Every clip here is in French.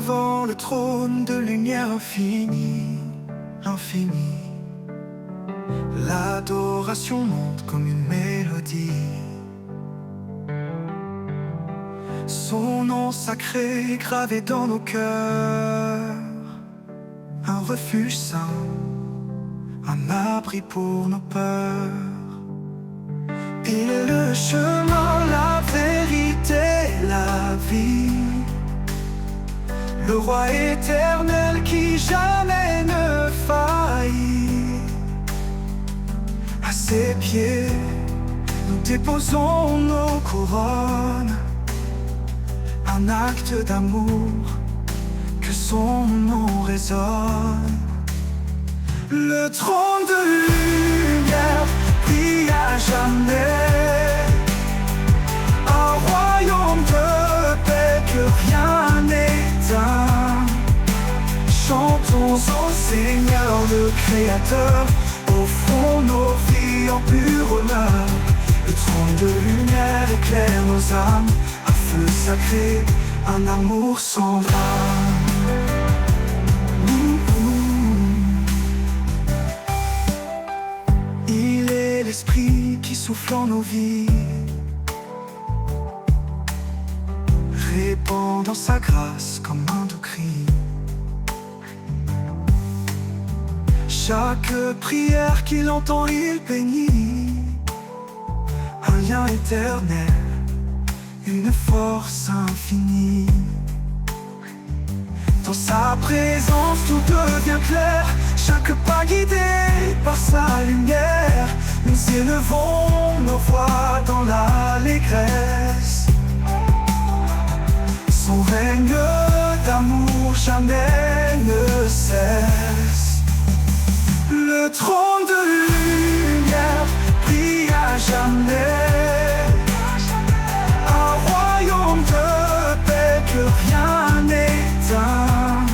devant le trône de lumière infinie, l'infini. L'adoration monte comme une mélodie. Son nom sacré gravé dans nos cœurs, un refuge saint, un abri pour nos peurs. Il est le chemin, la vérité, la vie, le roi éternel qui jamais ne faillit. À ses pieds, nous déposons nos couronnes, un acte d'amour, que son nom résonne. Le trône de lumière brille à jamais, un royaume de paix que rien n'éteint. Chantons au Seigneur le Créateur, offrons nos vies en pur honneur. Le trône de lumière éclaire nos âmes, un feu sacré, un amour sans drame. Il est l'esprit qui souffle en nos vies, répandant sa grâce comme un doux cri. Chaque prière qu'il entend, il bénit. Un lien éternel, une force infinie. Dans sa présence tout devient clair, chaque pas guidé par sa lumière. Nous élevons nos voix dans l'allégresse. Son règne d'amour jamais ne cesse. Le trône de lumière brille à jamais, un royaume de paix que rien n'éteint.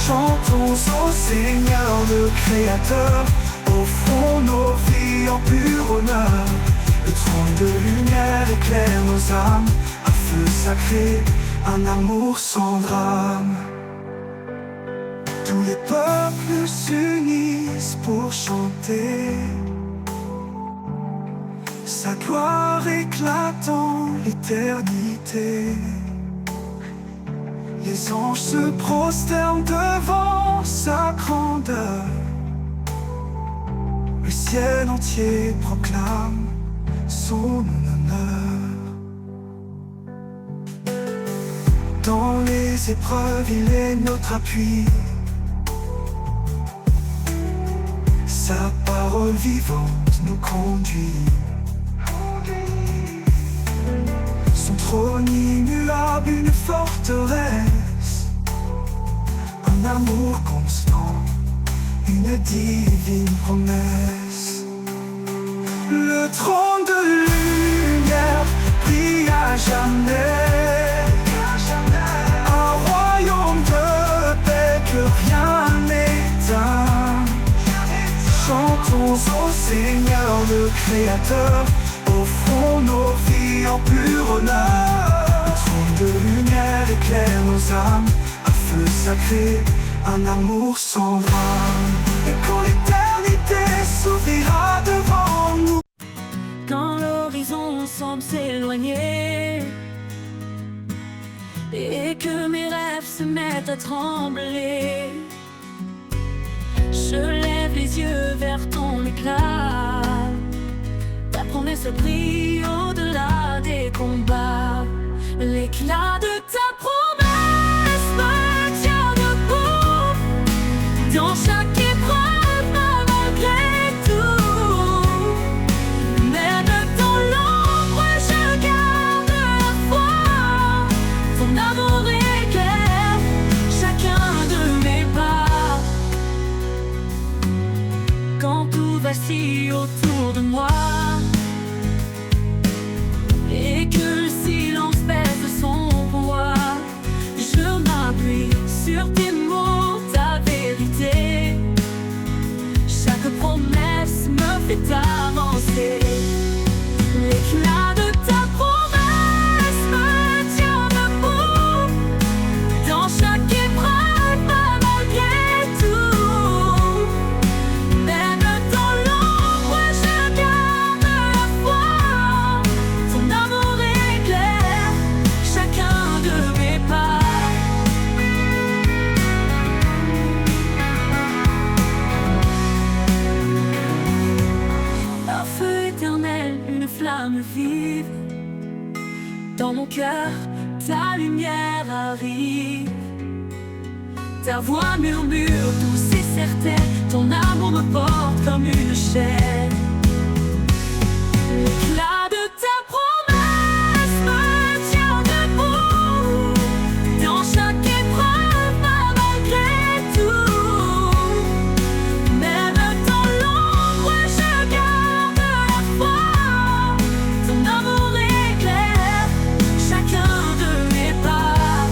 Chantons au Seigneur le Créateur, offrons nos vies en pur honneur. Le trône de lumière éclaire nos âmes, un feu sacré, un amour sans drame. Tous les peuples s'unissent pour chanter, sa gloire éclate en l'éternité. Les anges se prosternent devant sa grandeur, le ciel entier proclame son honneur. Dans les épreuves, il est notre appui, sa parole vivante nous conduit. Son trône immuable, une forteresse, un amour constant, une divine promesse. Le trône de lumière brille à jamais, un royaume de paix que rien n'éteint. Chantons au Seigneur le Créateur, offrons nos vies en pur honneur. Le trône de lumière éclaire nos âmes, un feu sacré, un amour sans drame. Et quand l'éternité s'ouvrira devant nous, quand l'horizon semble s'éloigner et que mes rêves se mettent à trembler, je lève les yeux vers ton éclat. Ta promesse brille au-delà des combats. L'éclat de ta promesse me tient debout dans chaque épreuve, malgré tout. Même dans l'ombre, je garde la foi. Ton amour éclaire chacun de mes pas. Quand tout vacille flamme vive. Dans mon cœur, ta lumière arrive. Ta voix murmure douce et certaine, ton amour me porte comme une chaîne. L'éclat de ta promesse me tient debout. Dans chaque épreuve, malgré tout. Même dans l'ombre, je garde la foi. Ton amour éclaire chacun de mes pas.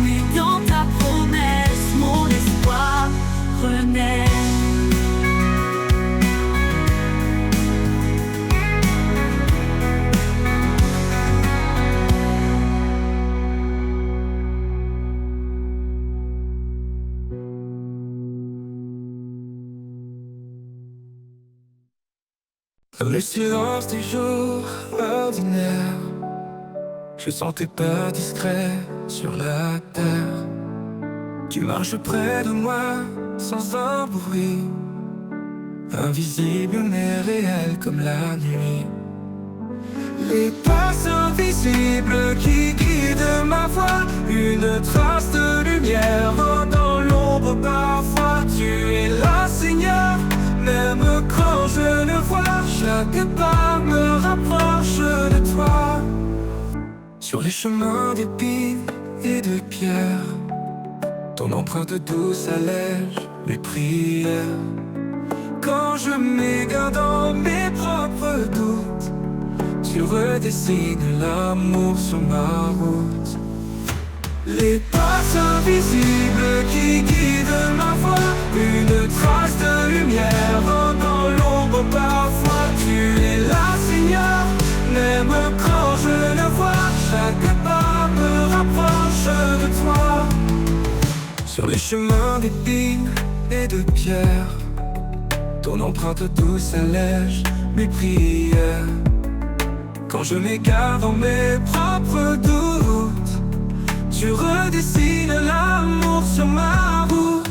Oui, dans ta promesse, mon espoir renaît. Dans le silence des jours ordinaires, je sens tes pas discrets sur la terre. Tu marches près de moi sans un bruit, invisible mais réel comme la nuit. Les pas invisibles qui guident ma voie, une trace de lumière dans l'ombre parfois. Tu es là, Seigneur, même quand je ne vois. Chaque pas me rapproche de toi. Sur les chemins d'épines et de pierres, ton empreinte douce allège mes prières. Quand je m'égare dans mes propres doutes, tu redessines l'amour sur ma route. Les pas invisibles qui guident ma voie, une trace de lumière dans l'ombre parfois. Tu es là, Seigneur, même quand je ne vois. Chaque pas me rapproche de toi. Sur les chemins d'épines et de pierres, ton empreinte douce allège mes prières. Quand je m'égare dans mes propres doutes, tu redessines l'amour sur ma route.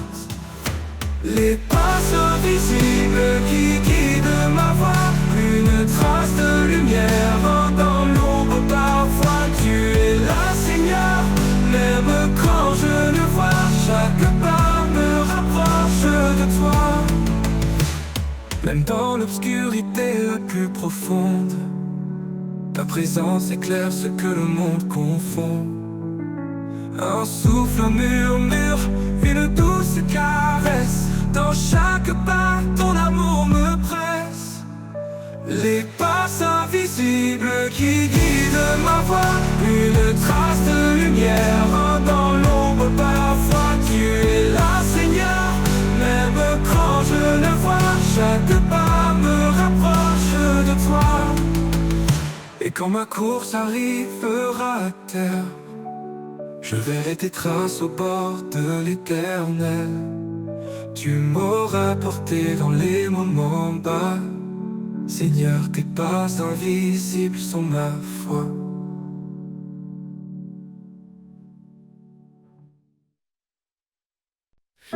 Les pas invisibles qui guident ma voie, une trace de lumière dans l'ombre parfois. Tu es là, Seigneur, même quand je ne vois. Chaque pas me rapproche de toi. Même dans l'obscurité la plus profonde, ta présence éclaire ce que le monde confond. Un souffle, un murmure, une douce caresse. Dans chaque pas, ton amour me presse. Les pas invisibles qui guident ma voie, une trace de lumière dans l'ombre parfois. Tu es là, Seigneur, même quand je ne vois. Chaque pas me rapproche de toi. Et quand ma course arrivera à terre, je verrai tes traces au bord de l'éternel. Tu m'auras porté dans les moments bas. Seigneur, tes pas invisibles sont ma foi.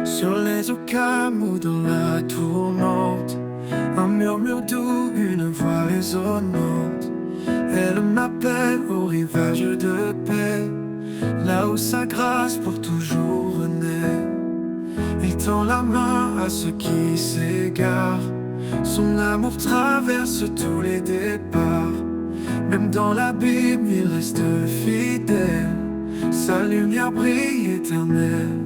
Sur les eaux calmes ou dans la tourmente, un murmure doux, une voix résonnante. Elle m'appelle au rivage de paix, là où sa grâce pour toujours renaît. Il tend la main à ceux qui s'égarent, son amour traverse tous les départs. Même dans l'abîme il reste fidèle, sa lumière brille éternelle.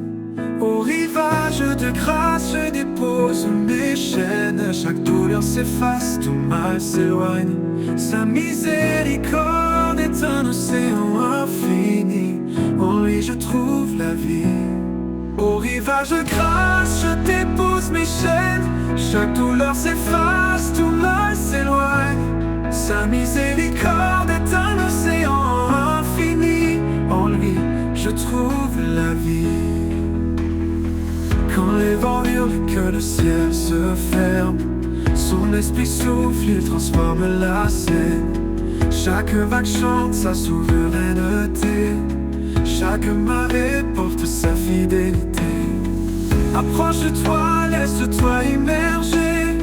Au rivage de grâce je dépose mes chaînes, chaque douleur s'efface, tout mal s'éloigne. Sa miséricorde est un océan infini, en lui je trouve la vie. Au rivage de grâce je dépose mes chaînes, chaque douleur s'efface, tout mal s'éloigne. Sa miséricorde est un océan infini, en lui je trouve la vie. Quand les vents hurlent, que le ciel se ferme, son esprit souffle, il transforme la scène. Chaque vague chante sa souveraineté, chaque marée porte sa fidélité. Approche de toi, laisse-toi immerger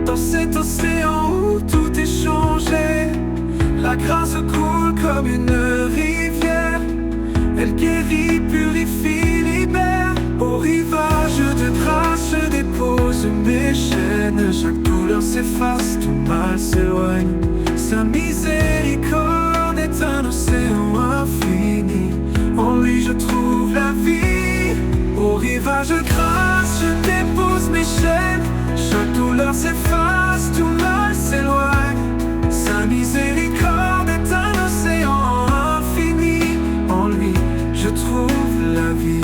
dans cet océan où tout est changé. Ta grâce coule comme une rivière. Elle guérit, purifie, libère. Au rivage de grâce, je dépose mes chaînes. Chaque douleur s'efface, tout mal s'éloigne. Sa miséricorde est un océan infini. En lui je trouve la vie. Au rivage de grâce, je dépose mes chaînes. Chaque douleur s'efface, tout mal s'éloigne. Sa miséricorde est un océan infini. En lui je trouve la vie.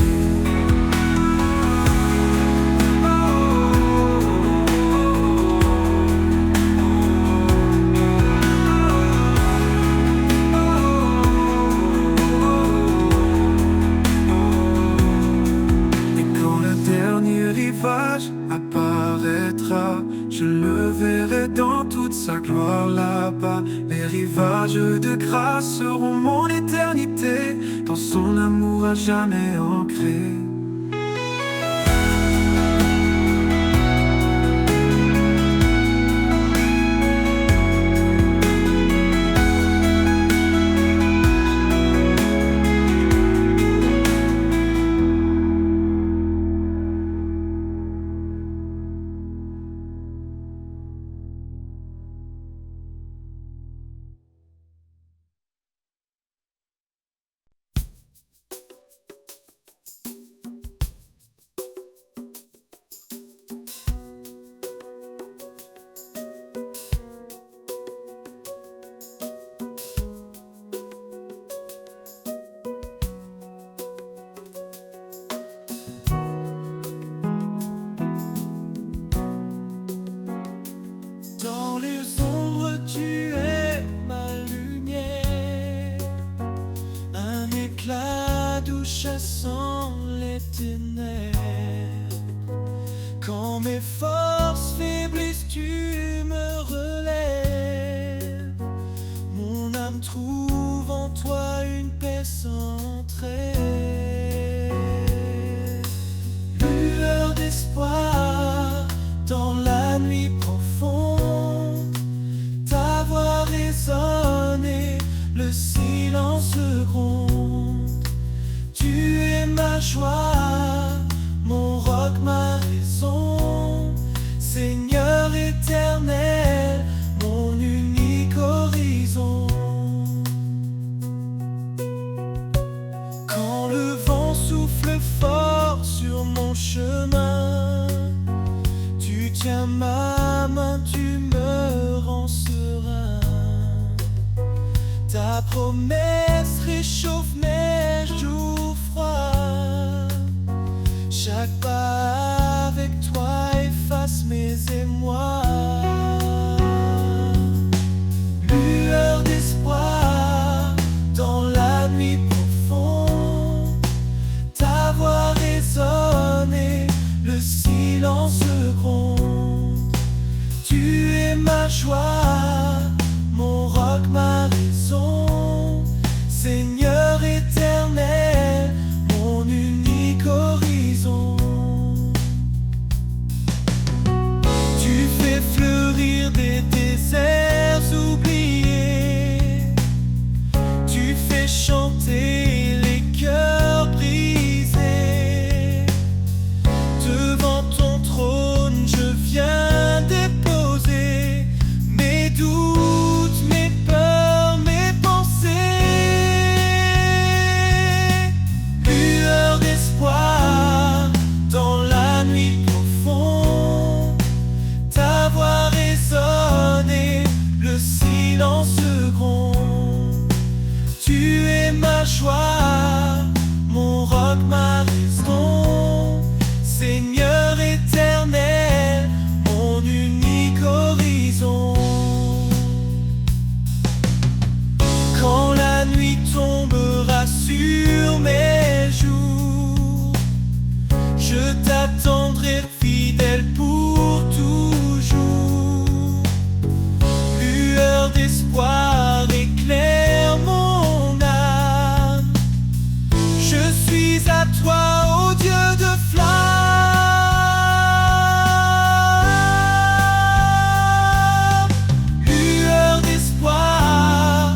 Apparaîtra, je le verrai dans toute sa gloire là-bas. Les rivages de grâce seront mon éternité, dans son amour à jamais ancré. Dans les ombres, tu es ma lumière, un éclat doux chassant les ténèbres. Quand mes forces faiblissent, tu me relèves. Mon âme trouve en toi une paix sans trêve. Lueur d'espoir dans la nuit profonde, ta voix résonne et le silence gronde. Tu es ma joie, mon roc, ma raison, Seigneur éternel, mon unique horizon. Quand le vent souffle fort sur mon chemin, tu tiens ma main, tu me rends serein. Ta promesse réchauffe mes jours froids. Chaque pas avec toi efface mes émois. Lueur d'espoir dans la nuit profonde, ta voix résonne et le silence gronde. Tu es ma joie, mon roc, ma raison, Seigneur éternel, mon unique horizon. Tu fais fleurir des déserts oubliés, tu fais chanter les cœurs brisés. Devant ton trône, je viens déposer mes doutes, mes peurs, mes pensées. Lueur d'espoir dans la nuit profonde, ta voix résonne et le silence gronde. Tu es ma joie, mon roc, ma raison, Seigneur éternel, mon unique horizon. Quand la nuit tombera sur mes jours, je t'attendrai fidèle pour toujours. Lueur d'espoir éclaire mon âme, je suis à toi, ô Dieu de flamme. Lueur d'espoir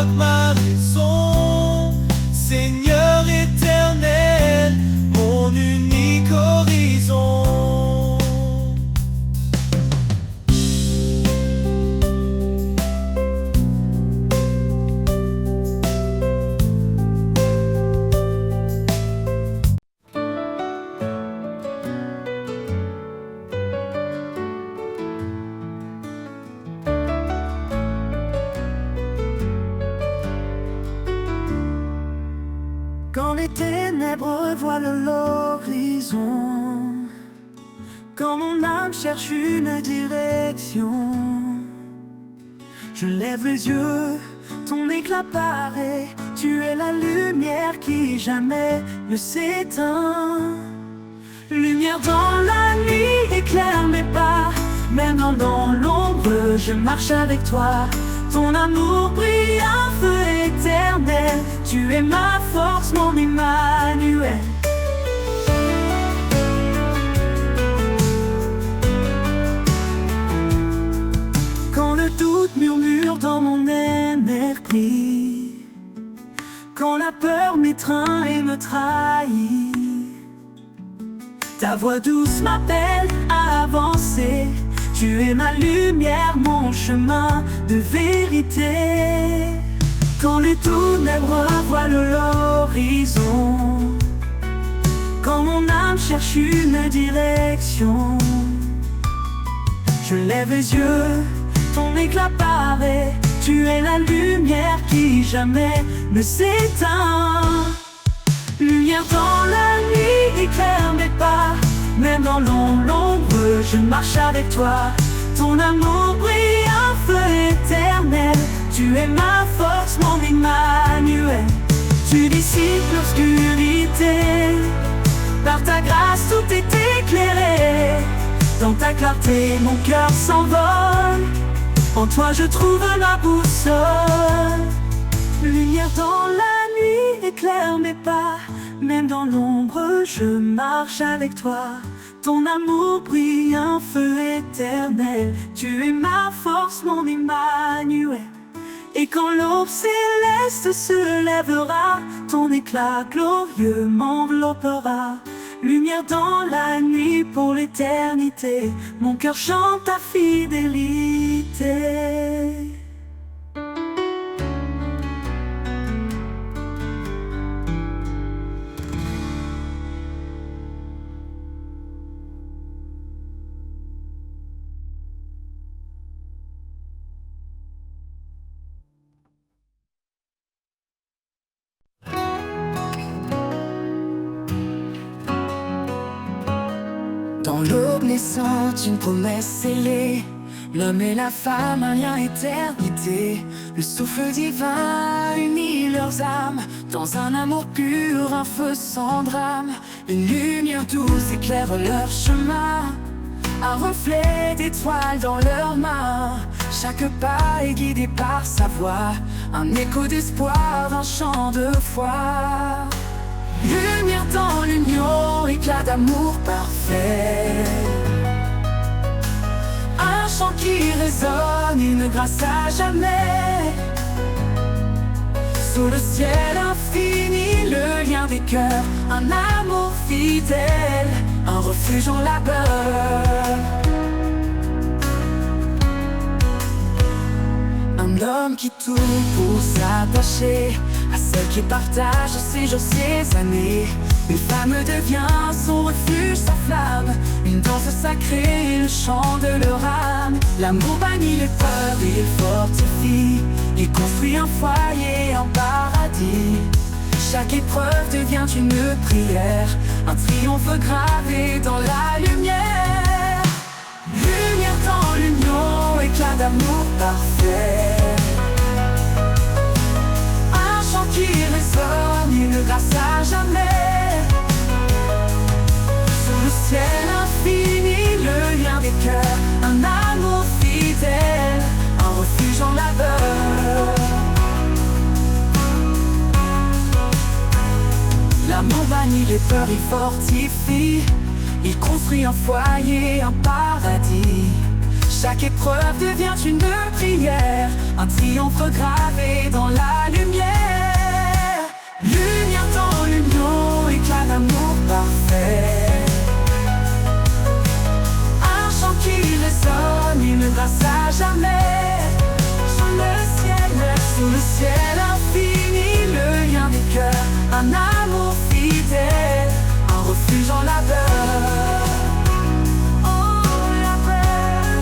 toi que ma raison, Seigneur éternel, mon unique horizon. Quand les ténèbres voilent l'horizon, quand mon âme cherche une direction, je lève les yeux, ton éclat paraît, tu es la lumière qui jamais ne s'éteint. Lumière dans la nuit, éclaire mes pas, même dans l'ombre, je marche avec toi. Ton amour brille un feu éternel, tu es ma force, mon Emmanuel. Quand le doute murmure dans mon esprit, quand la peur m'étreint et me trahit, ta voix douce m'appelle à avancer. Tu es ma lumière, mon chemin de vérité. Quand les ténèbres voilent l'horizon, quand mon âme cherche une direction, je lève les yeux, ton éclat paraît, tu es la lumière qui jamais ne s'éteint. Lumière dans la nuit, éclaire mes pas, même dans l'ombre, je marche avec toi. Ton amour brille un feu éternel, tu es ma force, mon Emmanuel. Tu dissipes l'obscurité, par ta grâce tout est éclairé. Dans ta clarté mon cœur s'envole, en toi je trouve ma boussole. Lumière dans la nuit, éclaire mes pas, même dans l'ombre je marche avec toi. Ton amour brille un feu éternel, tu es ma force, mon Emmanuel. Et quand l'aube céleste se lèvera, ton éclat glorieux m'enveloppera. Lumière dans la nuit pour l'éternité, mon cœur chante ta fidélité. Dans l'aube naissante, une promesse scellée, l'homme et la femme, un lien éternité. Le souffle divin unit leurs âmes, dans un amour pur, un feu sans drame. Une lumière douce éclaire leur chemin, un reflet d'étoiles dans leurs mains. Chaque pas est guidé par sa voix, un écho d'espoir, un chant de foi. Lumière dans l'union, éclat d'amour parfait. Un chant qui résonne, une grâce à jamais. Sous le ciel infini, le lien des cœurs, un amour fidèle, un refuge en labeur. Un homme qui tout pour s'attacher à celle qui partage ses jours, ses années. Une femme devient son refuge, sa flamme, une danse sacrée, le chant de leur âme. L'amour bannit les peurs, il fortifie, il construit un foyer en paradis. Chaque épreuve devient une prière, un triomphe gravé dans la lumière. Lumière dans l'union, éclat d'amour parfait. Un chant qui résonne, une grâce à jamais. Sous le ciel infini, le lien des cœurs, un amour fidèle, un refuge en labeur. L'amour bannit les peurs, il fortifie, il construit un foyer, un paradis. Chaque épreuve devient une prière, un triomphe gravé dans la ciel infini, le lien des cœurs, un amour fidèle, un refuge en labeur. Oh, la paix.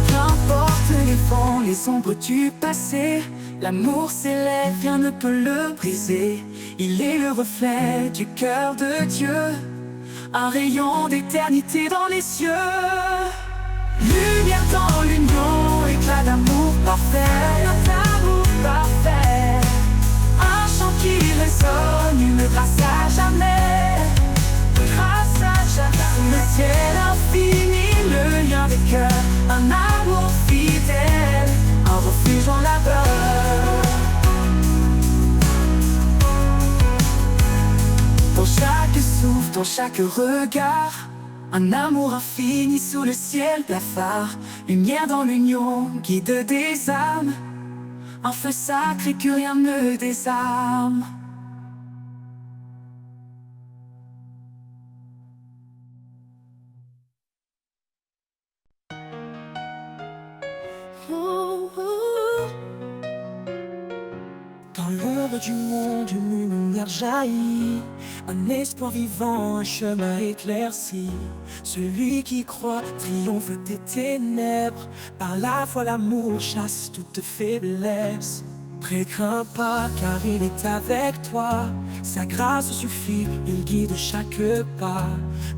Qu'importe les vents, les ombres du passé, l'amour s'élève, rien ne peut le briser. Il est le reflet du cœur de Dieu, un rayon d'éternité dans les cieux. Lumière dans l'union, éclat d'amour parfait, un amour parfait. Un chant qui résonne, une grâce à jamais, grâce à jamais. Le ciel infini, le lien des cœurs, un amour fidèle, un refuge en labeur. Dans chaque souffle, dans chaque regard, un amour infini sous le ciel blafard. Lumière dans l'union, guide des âmes, un feu sacré que rien ne désarme. Dans l'ombre du monde, une lumière jaillit, un espoir vivant, un chemin éclairci. Celui qui croit triomphe des ténèbres, par la foi l'amour chasse toute faiblesse. Ne crains pas car il est avec toi, sa grâce suffit, il guide chaque pas.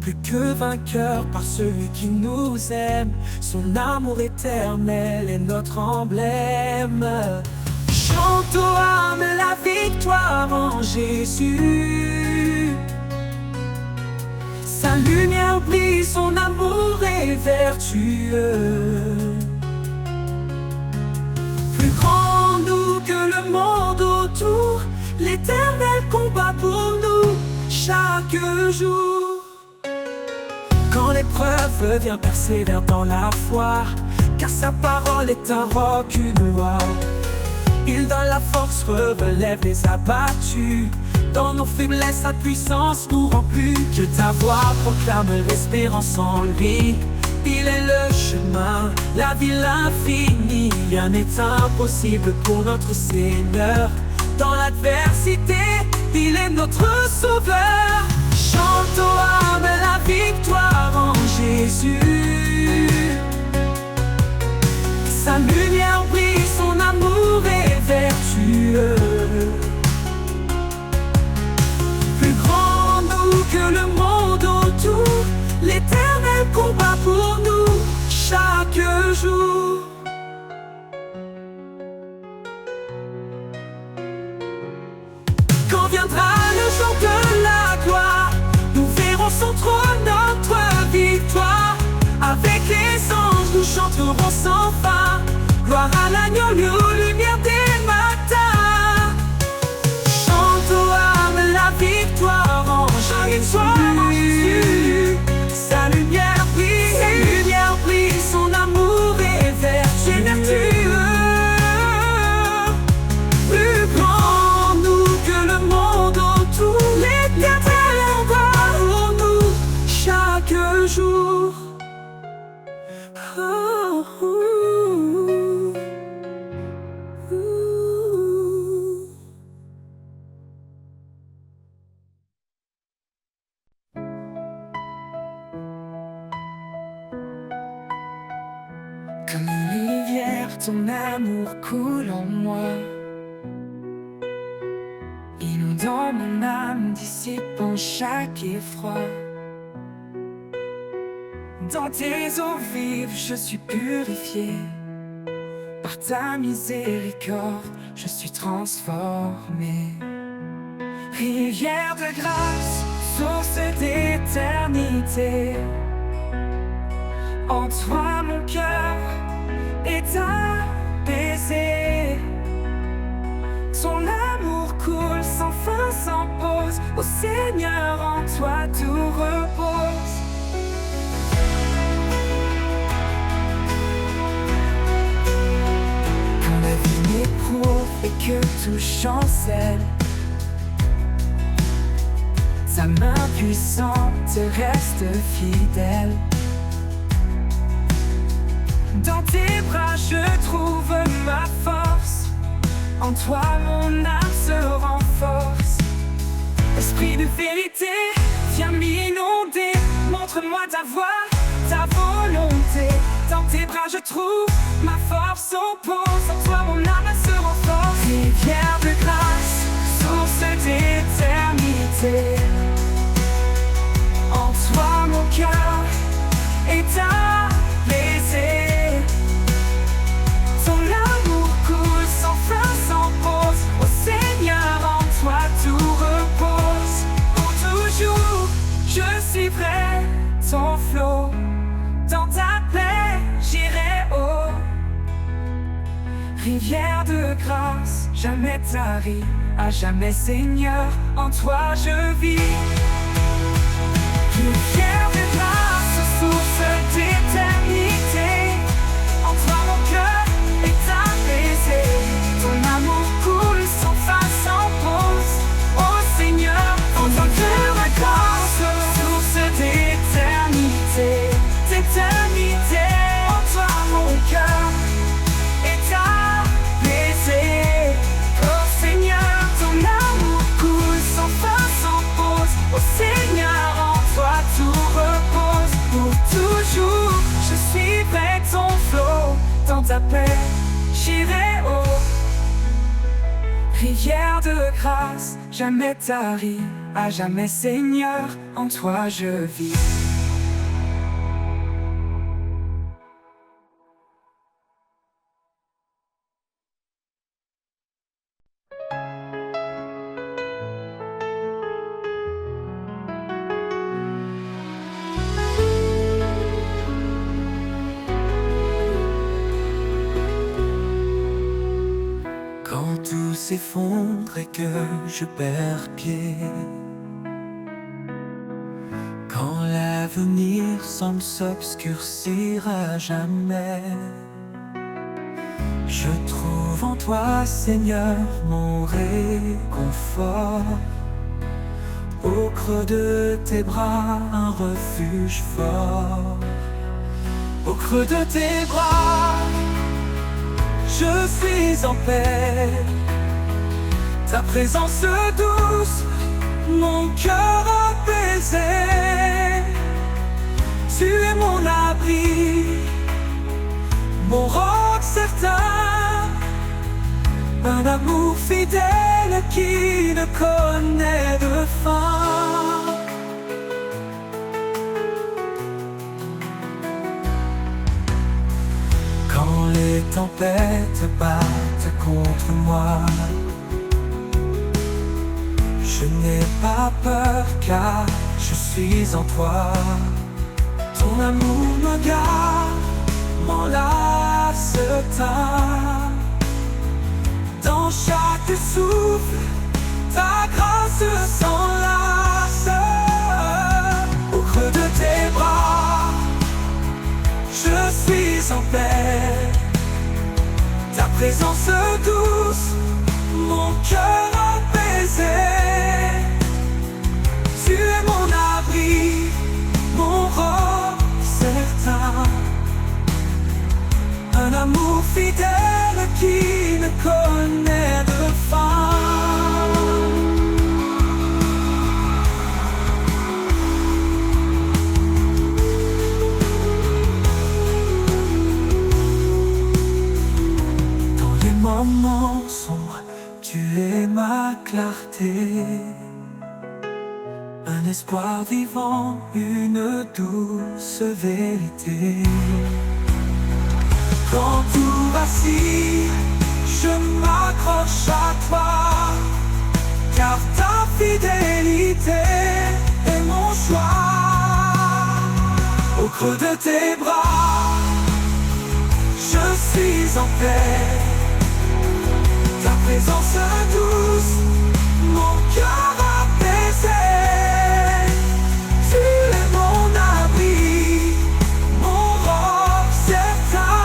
Plus que vainqueur par celui qui nous aime, son amour éternel est notre emblème. Chante aux âmes la victoire en Jésus. Sa lumière brille, son amour est vertueux. Plus grand nous que le monde autour, l'éternel combat pour nous chaque jour. Quand l'épreuve vient, persévère dans la foi, car sa parole est un roc, une loi. Il donne la force, relève les abattus. Dans nos faiblesses, sa puissance nous rend plus. Que ta voix proclame l'espérance en lui. Il est le chemin, la vie, l'infini. Rien n'est impossible pour notre Seigneur. Dans l'adversité, il est notre sauveur. Chante aux âmes la victoire en Jésus. Sa lumière brille, son amour est vertueux. Plus grand nous que le monde autour, l'éternel combat pour nous chaque jour. Quand viendra le jour de la gloire, nous verrons son trône, notre victoire. Avec les anges, nous chanterons sans fin. Gloire à l'agneau, lumière des matins. Chante aux âmes la victoire en Jésus. Sa lumière brille, son amour est vertueux. Plus grand nous que le monde autour, l'éternel combat pour nous chaque jour. Oh, Comme une rivière, ton amour coule en moi, inondant mon âme, dissipant chaque effroi. Dans tes eaux vives, je suis purifié. Par ta miséricorde, je suis transformé. Rivière de grâce, source d'éternité. En toi mon cœur est apaisé. Ton amour coule sans fin, sans pause. Ô Seigneur, en toi tout repose. Quand la vie m'éprouve et que tout chancelle, sa main puissante reste fidèle. Dans tes bras je trouve ma force. En toi mon âme se renforce. Esprit de vérité, viens m'inonder. Montre-moi ta voix, ta volonté. Dans tes bras je trouve ma force s'oppose. En toi mon âme se renforce. Rivière de grâce, source d'éternité. En toi mon cœur est apaisé. Ton amour coule sans fin, sans pause. Ô Seigneur, en toi tout repose. Pour toujours, je suivrai ton flot. Dans ta paix, j'irai haut. Rivière de grâce, jamais tarie, à jamais Seigneur, en toi je vis. Rivière de grâce, source d'éternité. En toi mon cœur est apaisé. Ton amour coule sans fin, sans pause. Ô Seigneur, en ton cœur de grâce, source d'éternité. D'éternité, en toi mon cœur est apaisé. Oh Seigneur, ton amour coule sans fin, sans pause. Oh Seigneur, en toi tout repose. Pour toujours, je suivrai ton flot. Dans ta paix, j'irai haut. Rivière de grâce, jamais tarie, à jamais Seigneur, en toi je vis. Quand tout s'effondre et que je perds pied, quand l'avenir semble s'obscurcir à jamais, je trouve en toi, Seigneur, mon réconfort. Au creux de tes bras, un refuge fort. Au creux de tes bras, je suis en paix. Ta présence douce, mon cœur apaisé. Tu es mon abri, mon roc certain. Un amour fidèle qui ne connaît de fin. Quand les tempêtes battent contre moi, je n'ai pas peur car je suis en toi. Ton amour me garde, m'enlace tard. Dans chaque souffle, ta grâce s'enlace. Au creux de tes bras, je suis en paix. Ta présence douce, mon cœur apaisé. Tu es mon abri, mon roc certain. Un amour fidèle qui ne connaît de fin. Moments sombres, tu es ma clarté. Un espoir vivant, une douce vérité. Quand tout vacille, je m'accroche à toi. Car ta fidélité est mon choix. Au creux de tes bras, je suis en paix. Ta présence douce, mon cœur apaisé. Tu es mon abri, mon roc certain.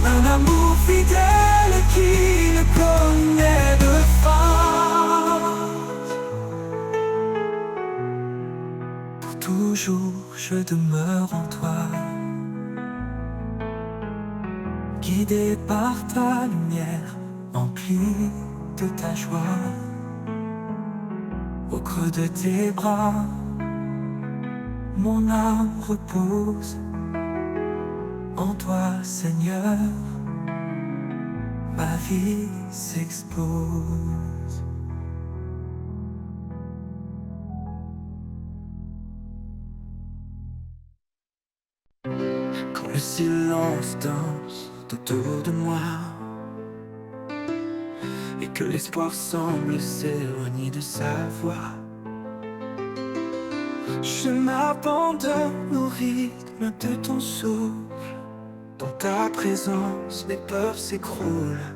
Un amour fidèle qui ne connaît de fin. Pour toujours je demeure en toi. guidé par ta lumière, empli de ta joie. Au creux de tes bras, mon âme repose. En toi, Seigneur, ma vie s'expose. Quand le silence danse autour de moi et que l'espoir semble s'éloigner de sa voix, je m'abandonne au rythme de ton souffle. Dans ta présence, mes peurs s'écroulent.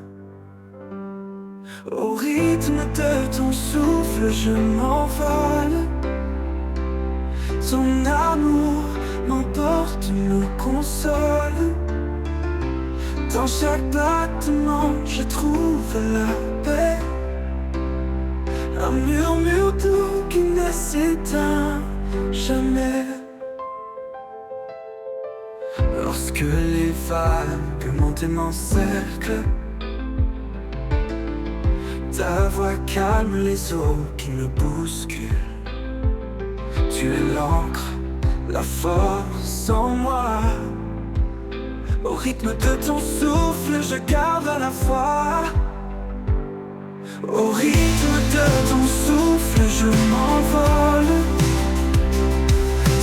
Au rythme de ton souffle, je m'envole. Ton amour m'emporte, me console. Dans chaque battement, je trouve la paix. Un murmure doux qui ne s'éteint jamais. Lorsque les vagues montent et m'encerclent, ta voix calme les eaux qui me bousculent. Tu es l'encre, la force en moi. Au rythme de ton souffle, je garde la foi. Au rythme de ton souffle, je m'envole.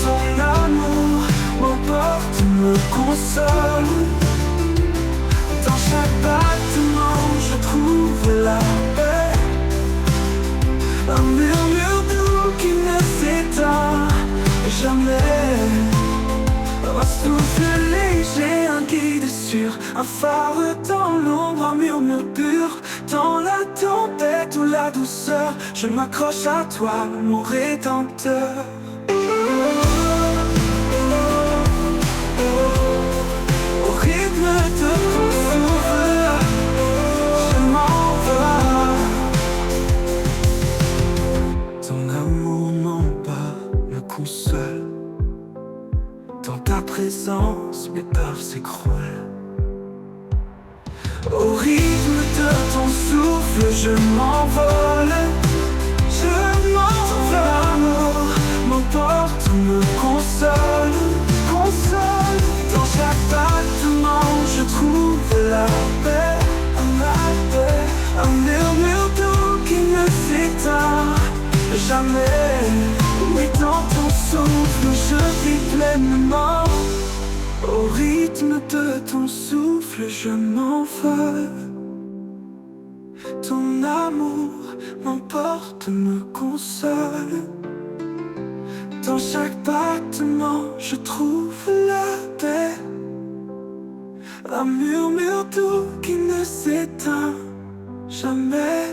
Ton amour m'emporte, me console. Dans chaque battement, je trouve la paix. Un murmure doux qui ne s'éteint jamais. Un souffle léger, un guide sûr, un phare dans l'ombre, un murmure pur. Dans la tempête ou la douceur, je m'accroche à toi, mon rédempteur. Au rythme de ton souffle, je m'envole. Ton amour m'emporte, me console. Dans ta présence, mes peurs s'écroulent. Au rythme de ton souffle, je m'envole. Je m'envole. Ton amour m'emporte, me console. Dans chaque battement, je trouve la paix. Un murmure doux qui ne s'éteint jamais. Oui, dans ton souffle, je vis pleinement. Au rythme de ton souffle, je m'envole. Ton amour m'emporte, me console. Dans chaque battement, je trouve la paix. Un murmure doux qui ne s'éteint jamais.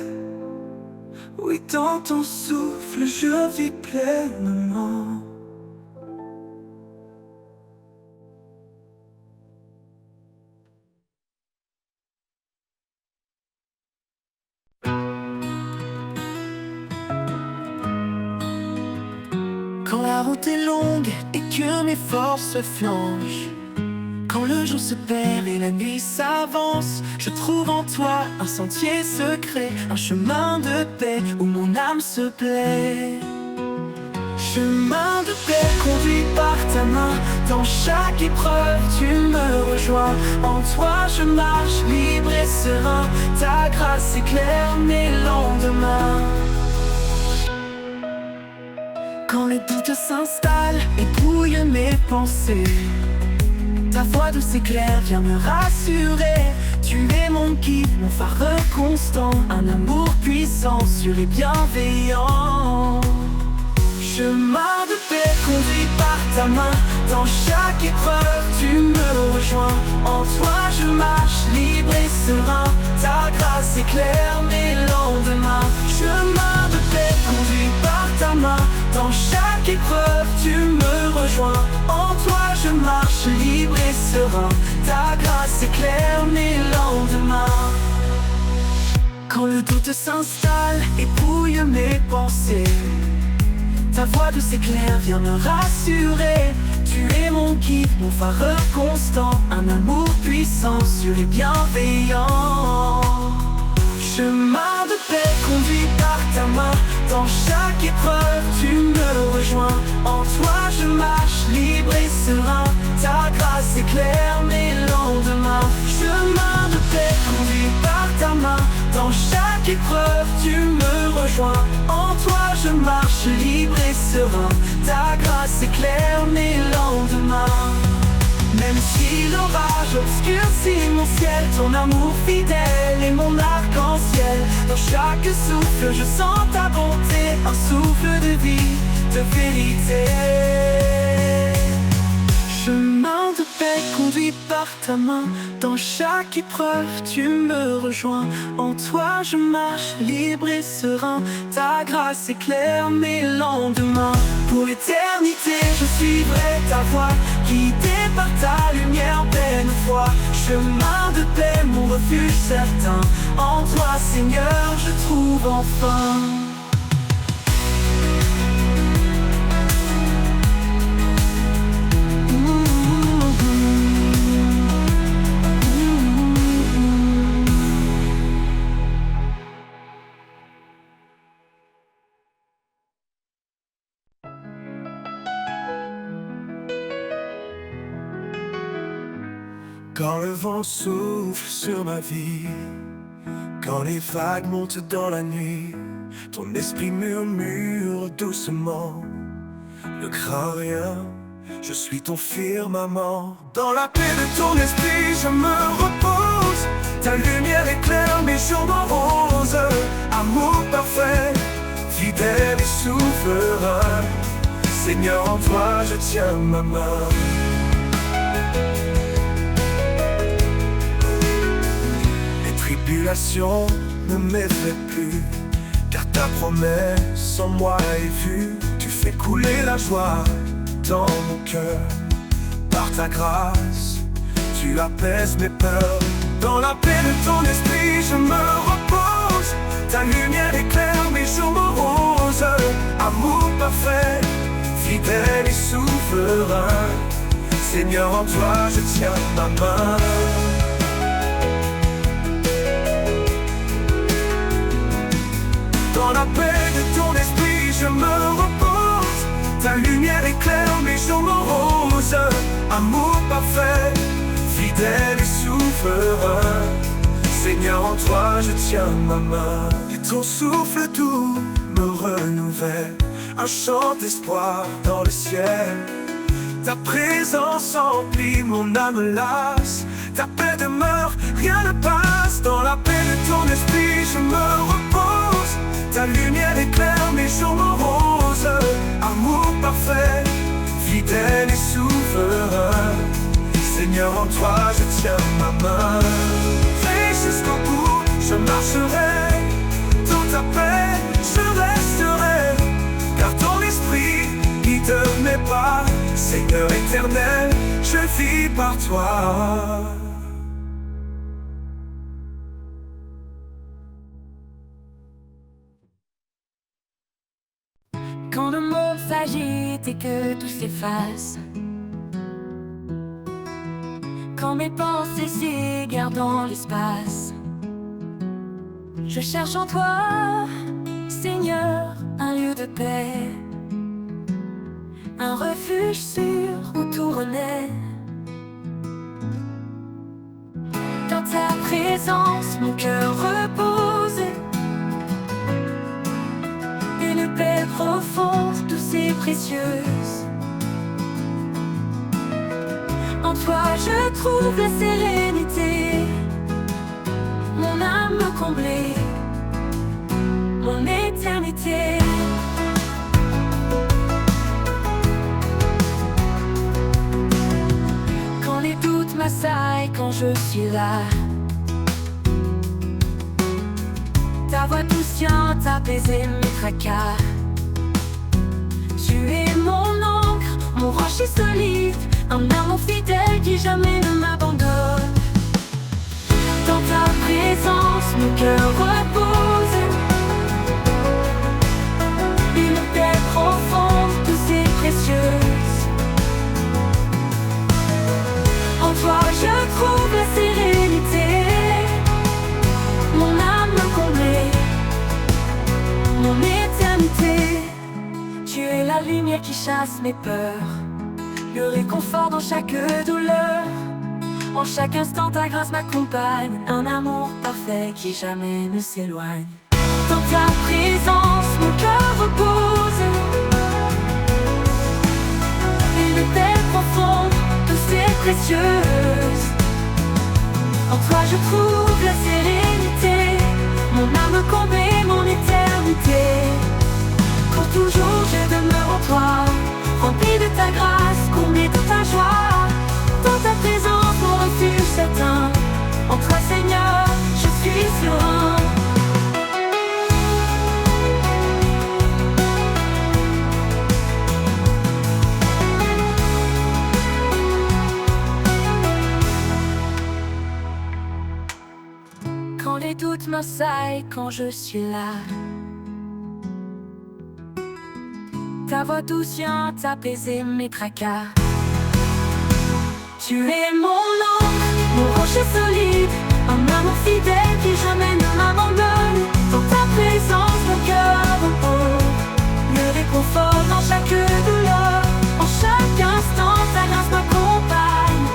Oui, dans ton souffle, je vis pleinement. Quand la route est longue et que mes forces flanchent, quand le jour se perd et la nuit s'avance, je trouve en toi un sentier secret, un chemin de paix où mon âme se plaît. Chemin de paix conduit par ta main, dans chaque épreuve tu me rejoins. En toi je marche libre et serein, ta grâce éclaire mes lendemains. Quand le doute s'installe et brouille mes pensées, ta voix douce et claire vient me rassurer. Tu es mon guide, mon phare constant, un amour puissant, sûr et bienveillant. Chemin de paix conduit par ta main, dans chaque épreuve tu me rejoins. En toi je marche libre et serein, ta grâce éclaire mes lendemains. Chemin de paix conduit par ta main, dans chaque épreuve tu me rejoins. En toi je marche libre et serein, ta grâce éclaire mes lendemains. Quand le doute s'installe et brouille mes pensées, ta voix douce et claire vient me rassurer. Tu Tu es mon guide, mon phare constant, un amour puissant, sûr et bienveillant. Chemin de paix conduit par ta main, dans chaque épreuve tu me rejoins. En toi je marche libre et serein, ta grâce éclaire mes lendemains. Chemin de paix conduit par ta main, dans chaque épreuve tu me rejoins. En toi je marche libre et serein, ta grâce éclaire mes lendemains. Même si l'orage obscurcit mon ciel, ton amour fidèle est mon arc-en-ciel. Dans chaque souffle je sens ta bonté, un souffle de vie, de vérité. Chemin de paix conduit par ta main, dans chaque épreuve tu me rejoins. En toi je marche libre et serein, ta grâce éclaire mes lendemains. Pour l'éternité je suivrai ta voie, guidé par ta lumière pleine foi. Chemin de paix, mon refuge certain, en toi Seigneur je trouve enfin. Quand le vent souffle sur ma vie, quand les vagues montent dans la nuit, ton esprit murmure doucement: ne crains rien, je suis ton firmament. Dans la paix de ton esprit je me repose, ta lumière éclaire mes jours moroses. Amour parfait, fidèle et souverain, Seigneur en toi je tiens ma main. Tribulation ne m'effraie plus, car ta promesse en moi est vue. Tu fais couler la joie dans mon cœur, par ta grâce tu apaises mes peurs. Dans la paix de ton esprit je me repose, ta lumière éclaire mes jours moroses. Amour parfait, fidèle et souverain, Seigneur en toi je tiens ma main. Dans la paix de ton esprit je me repose, ta lumière éclaire mes jours moroses. Amour parfait, fidèle et souverain, Seigneur en toi je tiens ma main. Et ton souffle doux me renouvelle, un chant d'espoir dans le ciel. Ta présence emplit mon âme lasse, ta paix demeure, rien ne passe. Dans la paix de ton esprit je me repose, ta lumière éclaire mes jours moroses. Amour parfait, fidèle et souverain, Seigneur en toi je tiens ma main. Et jusqu'au bout je marcherai, dans ta paix je resterai, car ton esprit guide mes pas. Seigneur éternel, je vis par toi. Quand le monde s'agite et que tout s'efface, quand mes pensées s'égarent dans l'espace, je cherche en toi, Seigneur, un lieu de paix, un refuge sûr où tout renaît. Dans ta présence, mon cœur repose, une paix profonde, douce et précieuse. En toi je trouve la sérénité, mon âme comblée, mon éternité. Quand les doutes m'assaillent, quand je suis là, ta voix douciante apaiser mes tracas. Tu es mon encre, mon rocher solide, un amour fidèle qui jamais ne m'abandonne. Dans ta présence, mon cœur repose, une paix profonde, douce et précieuse. lumière qui chasse mes peurs, le réconfort dans chaque douleur. En chaque instant ta grâce m'accompagne, un amour parfait qui jamais ne s'éloigne. Dans ta présence mon cœur repose, une paix profonde, douce et précieuse. En toi je trouve la sérénité, mon âme comblée, mon éternité. Pour toujours je demeure en toi, rempli de ta grâce, comblé de ta joie. Dans ta présence mon refuge certain, en toi Seigneur je suis serein. Quand les doutes m'assaillent, quand je suis là, ta voix douce vient apaiser mes tracas. Tu es mon ancre, mon rocher solide, un amour fidèle qui jamais ne m'abandonne. Dans ta présence mon cœur repose, le réconfort dans chaque douleur. En chaque instant ta grâce m'accompagne,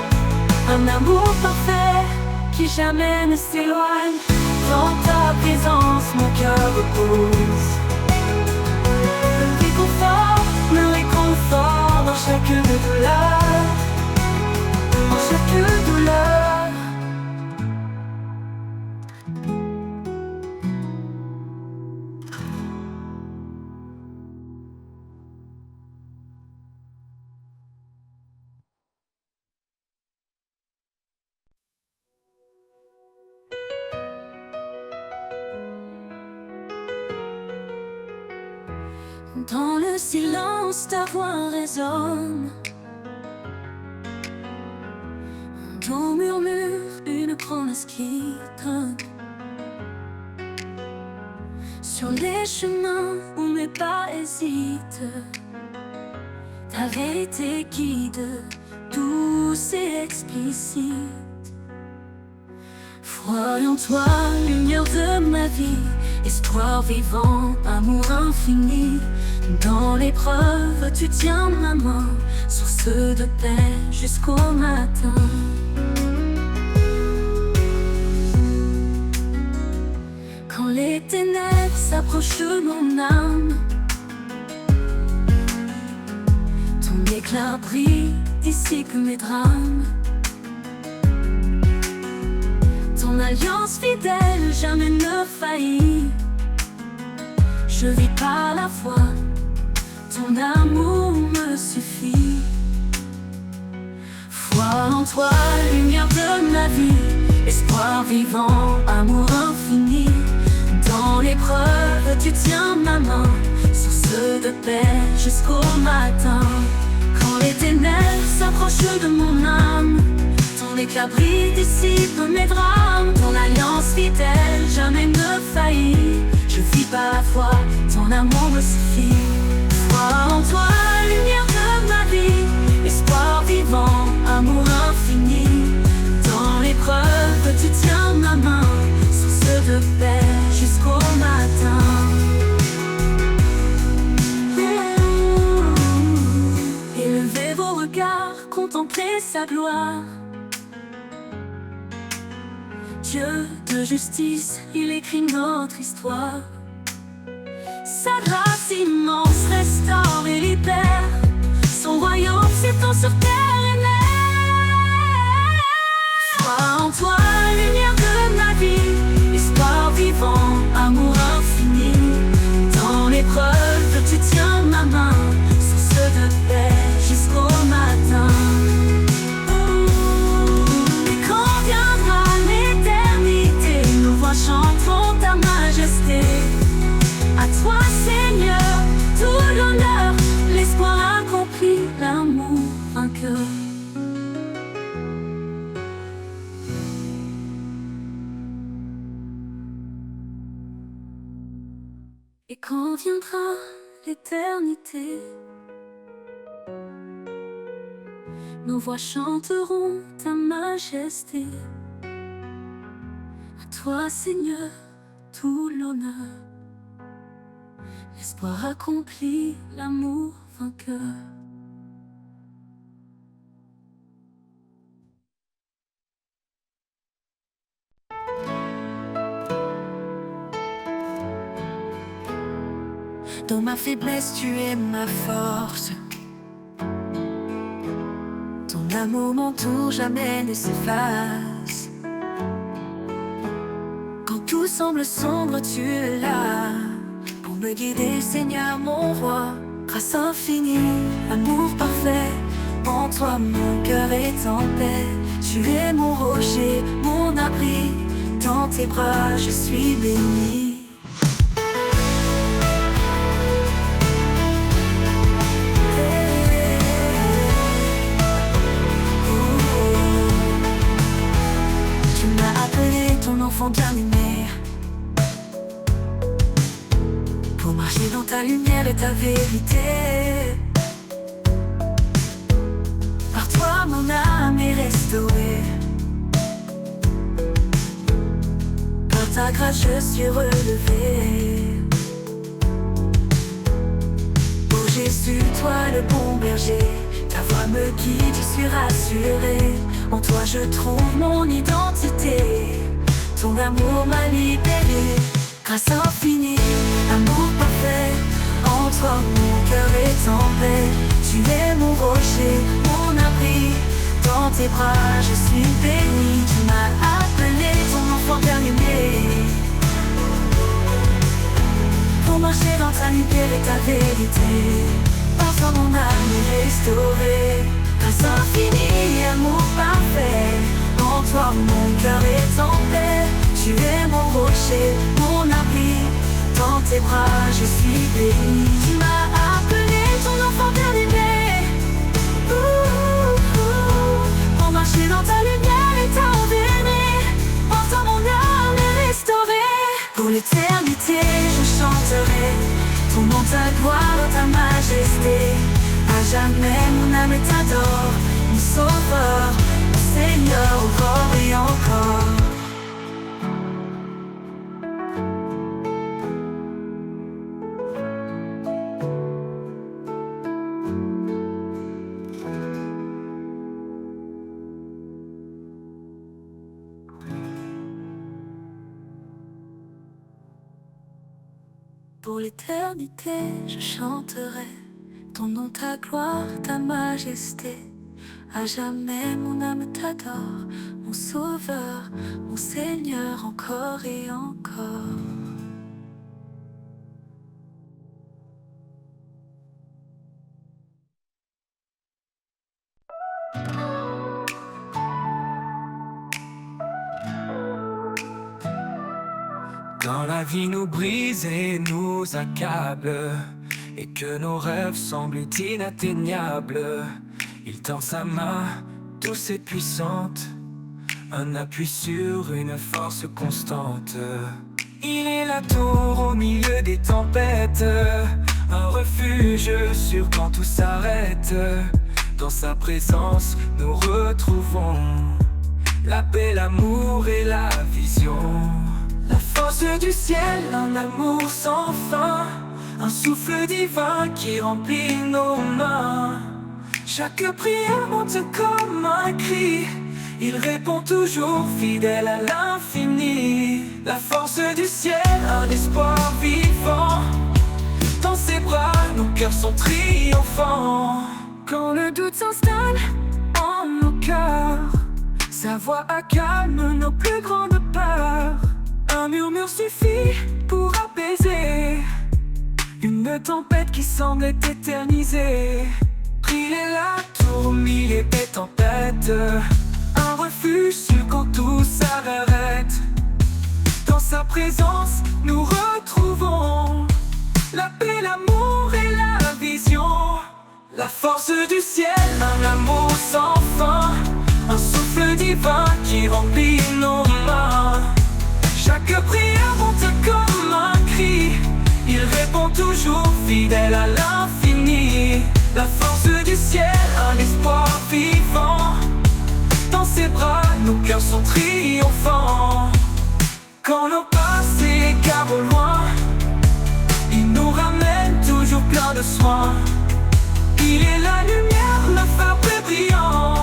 un amour parfait qui jamais ne s'éloigne. Dans ta présence mon cœur repose, le réconfort dans chaque douleur. En chaque douleur. Dans le silence ta voix résonne, ton murmure une promesse qui donne. Sur les chemins où mes pas hésitent, ta vérité guide, douce et explicite. Foi en toi, lumière de ma vie, espoir vivant, amour infini. Dans l'épreuve, tu tiens ma main, source de paix jusqu'au matin. Quand les ténèbres s'approchent de mon âme, ton éclat brille, dissipe mes drames. Ton alliance fidèle jamais ne faillit. Je vis par la foi, ton amour me suffit. Foi en toi, lumière de ma vie, espoir vivant, amour infini. Dans l'épreuve, tu tiens ma main, source de paix jusqu'au matin. Quand les ténèbres s'approchent de mon âme, ton éclat brille, dissipe mes drames. Ton alliance fidèle jamais ne faillit. Je vis par la foi, ton amour me suffit. Foi en toi, lumière de ma vie, espoir vivant, amour infini. Dans l'épreuve, tu tiens ma main, source de paix jusqu'au matin. Élevez vos regards, contemplez sa gloire. Dieu de justice, il écrit notre histoire. Sa grâce immense restaure et libère, son royaume s'étend sur terre et mer. Foi en toi, lumière de ma vie, espoir vivant, amour infini. Dans l'épreuve, tu tiens ma main, source de paix jusqu'au matin. Et quand viendra l'éternité, nos voix chanteront ta majesté. À toi Seigneur, tout l'honneur, l'espoir accompli, l'amour vainqueur. Et quand viendra l'éternité, nos voix chanteront ta majesté. À toi Seigneur, tout l'honneur, l'espoir accompli, l'amour vainqueur. Dans ma faiblesse, tu es ma force. Ton amour m'entoure, jamais ne s'efface. Quand tout semble sombre, tu es là pour me guider, Seigneur, mon roi. Grâce infinie, amour parfait, en toi mon cœur est en paix. Tu es mon rocher, mon abri, dans tes bras je suis béni. Enfant bien-aimé, pour marcher dans ta lumière et ta vérité. Par toi mon âme est restaurée, par ta grâce je suis relevé. Oh Jésus, toi le bon berger, ta voix me guide, je suis rassuré. En toi je trouve mon identité. Ton amour m'a libéré, grâce infinie, amour parfait. En toi mon cœur est en paix. Tu es mon rocher, mon abri, dans tes bras je suis béni. Tu m'as appelé ton enfant bien-aimé, pour marcher dans ta lumière et ta vérité. Par toi mon âme est restaurée, grâce infinie, amour parfait. En toi mon cœur est en paix. Tu es mon rocher, mon abri, dans tes bras je suis béni. Tu m'as appelé ton enfant bien-aimé, pour marcher dans ta lumière et ta vérité. En toi mon âme est restaurée. Pour l'éternité je chanterai ton nom, ta gloire, ta majesté. À jamais mon âme t'adore, mon sauveur, mon Seigneur, encore et encore. Pour l'éternité, je chanterai ton nom, ta gloire, ta majesté. À jamais mon âme t'adore, mon sauveur, mon Seigneur, encore et encore. Quand la vie nous brise et nous accable, et que nos rêves semblent inatteignables, il tend sa main douce et puissante, un appui sur une force constante. Il est la tour au milieu des tempêtes, un refuge sûr quand tout s'arrête. Dans sa présence nous retrouvons la paix, l'amour et la vision. La force du ciel, un amour sans fin, un souffle divin qui remplit nos mains. Chaque prière monte comme un cri, il répond toujours fidèle à l'infini. La force du ciel, un espoir vivant, dans ses bras nos cœurs sont triomphants. Quand le doute s'installe en nos cœurs, sa voix accalme nos plus grandes peurs. Un murmure suffit pour apaiser une tempête qui semble éternisée. Il est la tour au milieu des tempêtes, un refuge sûr quand tout s'arrête. Dans sa présence nous retrouvons la paix, l'amour et la vision. La force du ciel, un amour sans fin, un souffle divin qui remplit nos mains. Chaque prière monte comme un cri, il répond toujours fidèle à l'infini. La force du ciel, un espoir vivant, dans ses bras nos cœurs sont triomphants. Quand nos pas s'égarent au loin, il nous ramène toujours plein de soin. Il est la lumière, le phare bleu brillant,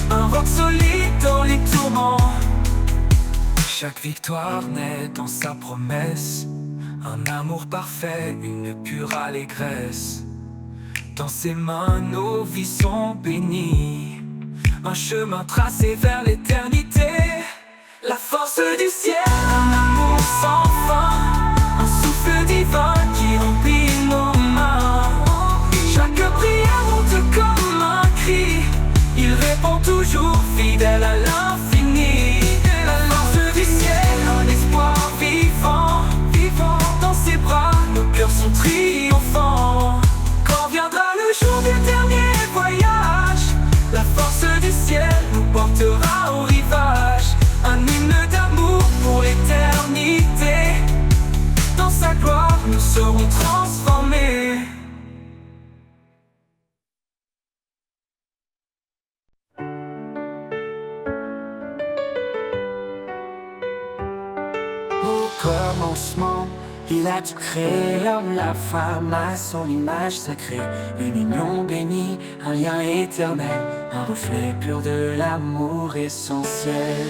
un roc solide dans les tourments. Chaque victoire naît dans sa promesse, un amour parfait, une pure allégresse. Dans ses mains nos vies sont bénies, un chemin tracé vers l'éternité. La force du ciel, un amour sans fin, un souffle divin qui remplit nos mains. Chaque prière monte comme un cri, il répond toujours fidèle à l'infini. La force du ciel, un espoir vivant, vivant. Dans ses bras, nos cœurs sont triomphants. Quand viendra le jour du dernier voyage, la force du ciel nous portera au rivage. Un hymne d'amour pour l'éternité. Dans sa gloire, nous serons transformés. Au commencement, il a tout créé, l'homme, la femme, à son image sacrée. Une union bénie, un lien éternel, un reflet pur de l'amour essentiel.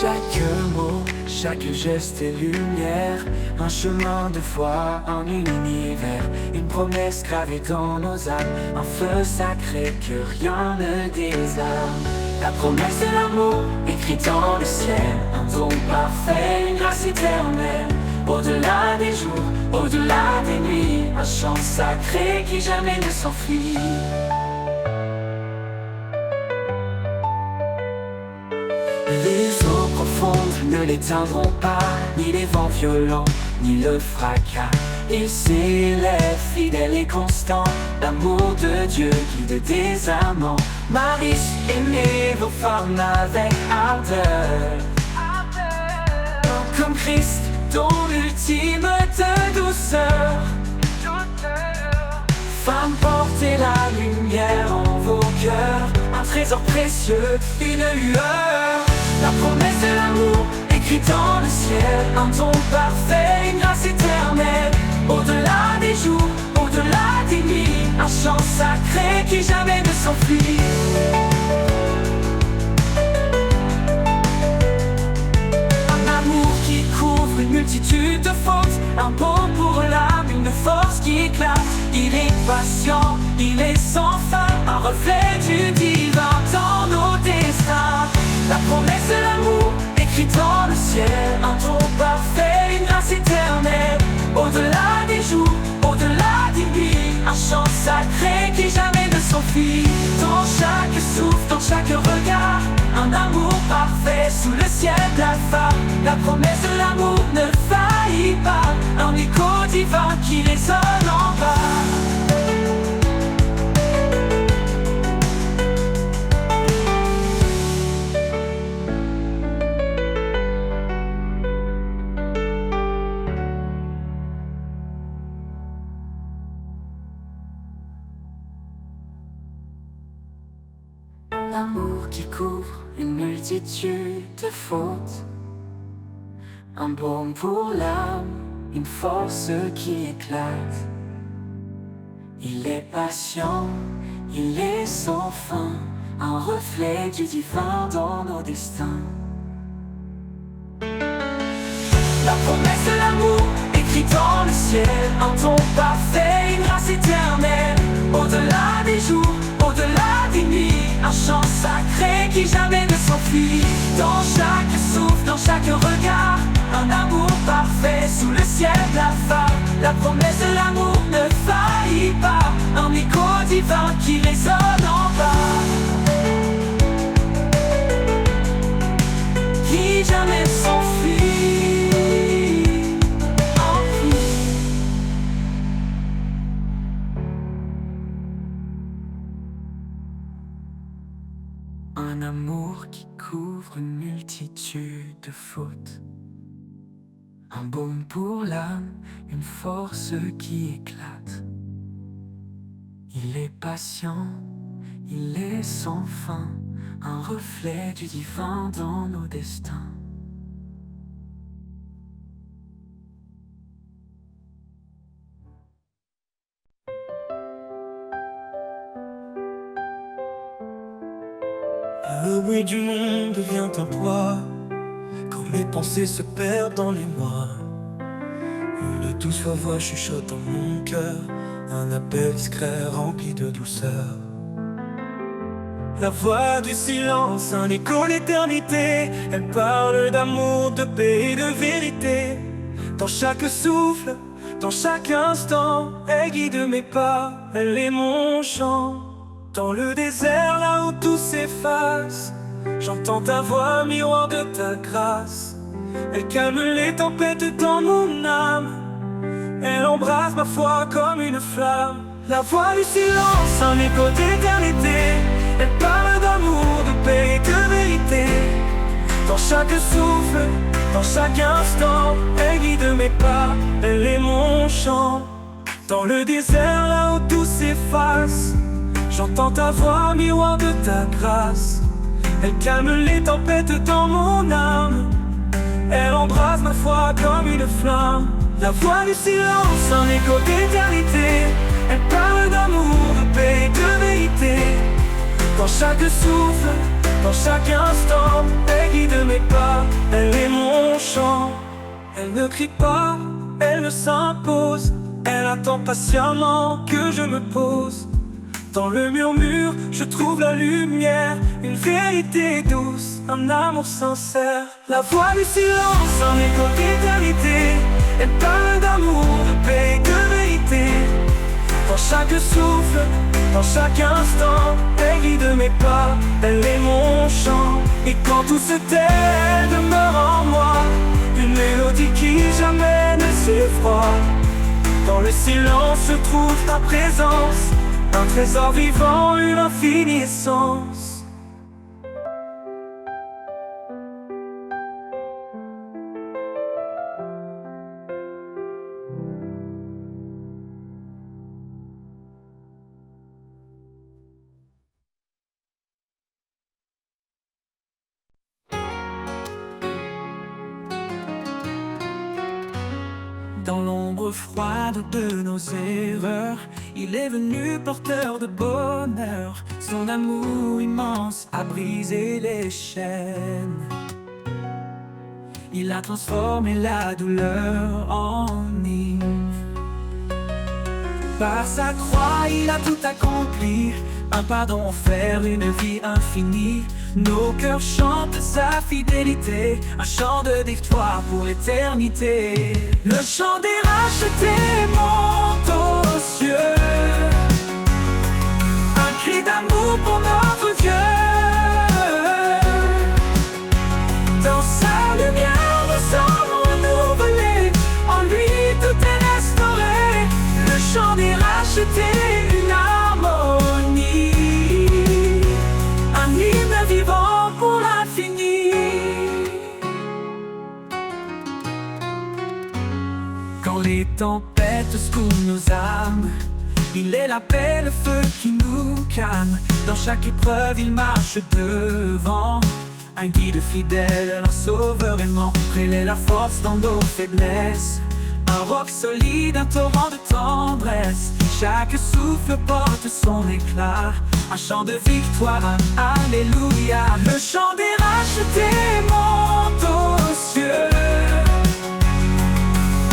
Chaque mot, chaque geste est lumière, un chemin de foi, un univers, une promesse gravée dans nos âmes, un feu sacré que rien ne désarme. La promesse de l'amour, écrite dans le ciel, un don parfait, une grâce éternelle. Au-delà des jours, au-delà des nuits, un chant sacré qui jamais ne s'enfuit. Les eaux profondes ne l'éteindront pas, ni les vents violents, ni le fracas. Il s'élève fidèle et constant, l'amour de Dieu guide des amants. Marie, aimez vos femmes avec ardeur, comme Christ, dont l'ultime de douceur. Femmes, portez la lumière en vos cœurs, un trésor précieux, une lueur. La promesse de l'amour, écrite dans le ciel, un don parfait, une grâce éternelle. Au-delà des jours, au-delà des nuits, un chant sacré qui jamais ne s'enfuit. Un amour qui couvre une multitude de fautes, un baume pour l'âme, une force qui éclate. Il est patient, il est sans fin, un reflet du divin dans nos destins. La promesse de l'amour, écrite dans le ciel, un don parfait, une grâce éternelle. Au-delà des jours, au-delà des nuits, un chant sacré qui jamais ne s'enfuit. Dans chaque souffle, dans chaque regard, un amour parfait sous le ciel d'Alpha. La promesse de l'amour ne faillit pas, un écho divin qui résonne en bas. L'amour qui couvre une multitude de fautes, un baume pour l'âme, une force qui éclate. Il est patient, il est sans fin, un reflet du divin dans nos destins. La promesse de l'amour, écrite dans le ciel, un don parfait, une grâce éternelle. Au-delà des jours, au-delà des nuits, un chant sacré qui jamais ne s'enfuit. Dans chaque souffle, dans chaque regard, un amour parfait sous le ciel d'Alpha. La promesse de l'amour ne faillit pas, un écho divin qui résonne en bas, qui jamais s'enfuit. Un amour qui couvre une multitude de fautes, un baume pour l'âme, une force qui éclate. Il est patient, il est sans fin, un reflet du divin dans nos destins. le bruit du monde devient un poids, quand mes pensées se perdent dans les mois. Une douce voix chuchote dans mon cœur, un appel discret rempli de douceur. La voix du silence, un écho d'éternité. Elle parle d'amour, de paix et de vérité. Dans chaque souffle, dans chaque instant, elle guide mes pas, elle est mon chant. Dans le désert, là où tout s'efface, j'entends ta voix, miroir de ta grâce. Elle calme les tempêtes dans mon âme, elle embrasse ma foi comme une flamme. La voix du silence, un écho d'éternité. Elle parle d'amour, de paix et de vérité. Dans chaque souffle, dans chaque instant, elle guide mes pas, elle est mon chant. Dans le désert, là où tout s'efface, j'entends ta voix, miroir de ta grâce. Elle calme les tempêtes dans mon âme, elle embrasse ma foi comme une flamme. La voix du silence, un écho d'éternité. Elle parle d'amour, de paix et de vérité. Dans chaque souffle, dans chaque instant, elle guide mes pas, elle est mon chant. Elle ne crie pas, elle ne s'impose, elle attend patiemment que je me pose. Dans le murmure, je trouve la lumière, une vérité douce, un amour sincère. La voix du silence, un écho d'éternité. Elle parle d'amour, de paix et de vérité. Dans chaque souffle, dans chaque instant, elle guide mes pas, elle est mon chant. Et quand tout se tait, elle demeure en moi, une mélodie qui jamais ne s'effroie. Dans le silence se trouve ta présence, un trésor vivant, une infinie essence. Dans l'ombre froide de nos erreurs, il est venu porteur de bonheur. Son amour immense a brisé les chaînes. Il a transformé la douleur en hymne. Par sa croix, il a tout accompli. Un pardon offert, une vie infinie. Nos cœurs chantent sa fidélité, un chant de victoire pour l'éternité. Le chant des rachetés monte aux cieux, un cri d'amour pour notre Dieu. Dans sa lumière, nous sommes renouvelés, en lui tout est restauré. Le chant des rachetés, une harmonie, un hymne vivant pour l'infini. Quand les tempêtes secouent nos âmes, il est la paix, le feu qui nous calme. Dans chaque épreuve, il marche devant, un guide fidèle, un sauveur aimant. Il est la force dans nos faiblesses, un roc solide, un torrent de tendresse. Chaque souffle porte son éclat, un chant de victoire, alléluia. Le chant des rachetés monte aux cieux,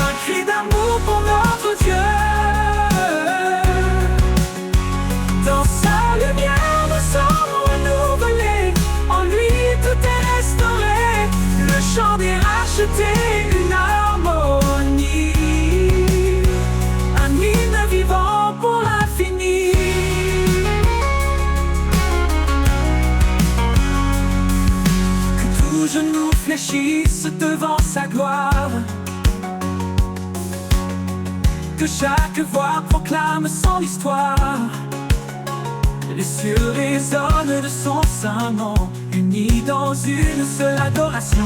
un cri d'amour pour notre Dieu. Dans sa lumière, nous sommes renouvelés, en lui tout est restauré. Le chant des rachetés, une harmonie, un hymne vivant pour l'infini. Que tout genou fléchisse devant sa gloire, que chaque voix proclame son histoire. Les cieux résonnent de son saint nom, unis dans une seule adoration.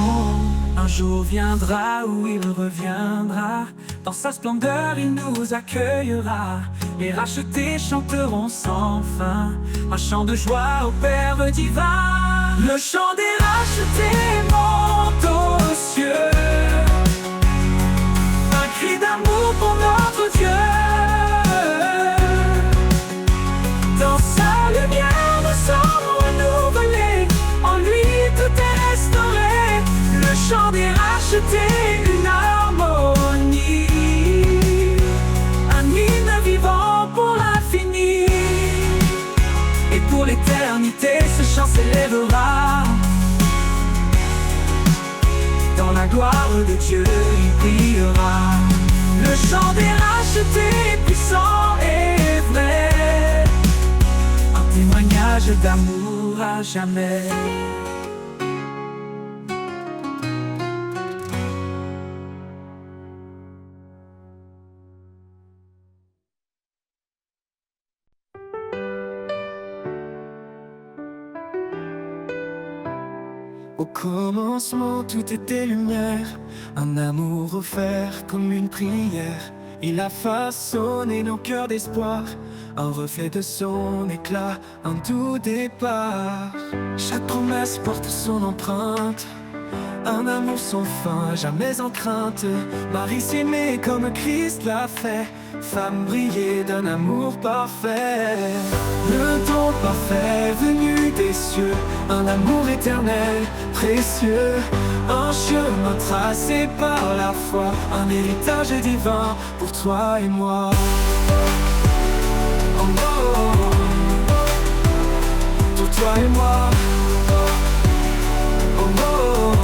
Un jour viendra où il reviendra, dans sa splendeur il nous accueillera. Les rachetés chanteront sans fin, un chant de joie au Père divin. Le chant des rachetés monte aux cieux, un cri d'amour pour notre Dieu. Dans sa lumière, nous sommes renouvelés, en racheter une harmonie, un hymne vivant pour l'infini. Et pour l'éternité, ce chant s'élèvera. Dans la gloire de Dieu, il brillera. Le chant des rachetés, puissant et vrai, un témoignage d'amour à jamais. Au commencement, tout était lumière, un amour offert comme une prière. Il a façonné nos cœurs d'espoir, un reflet de son éclat, un doux départ. Chaque promesse porte son empreinte, un amour sans fin, jamais en crainte. Marie s'aimait comme Christ l'a fait, femme brillée d'un amour parfait. Le don parfait venu des cieux, un amour éternel, précieux. Un chemin tracé par la foi, un héritage divin pour toi et moi. Oh, oh, oh. Pour toi et moi. Oh, oh, oh.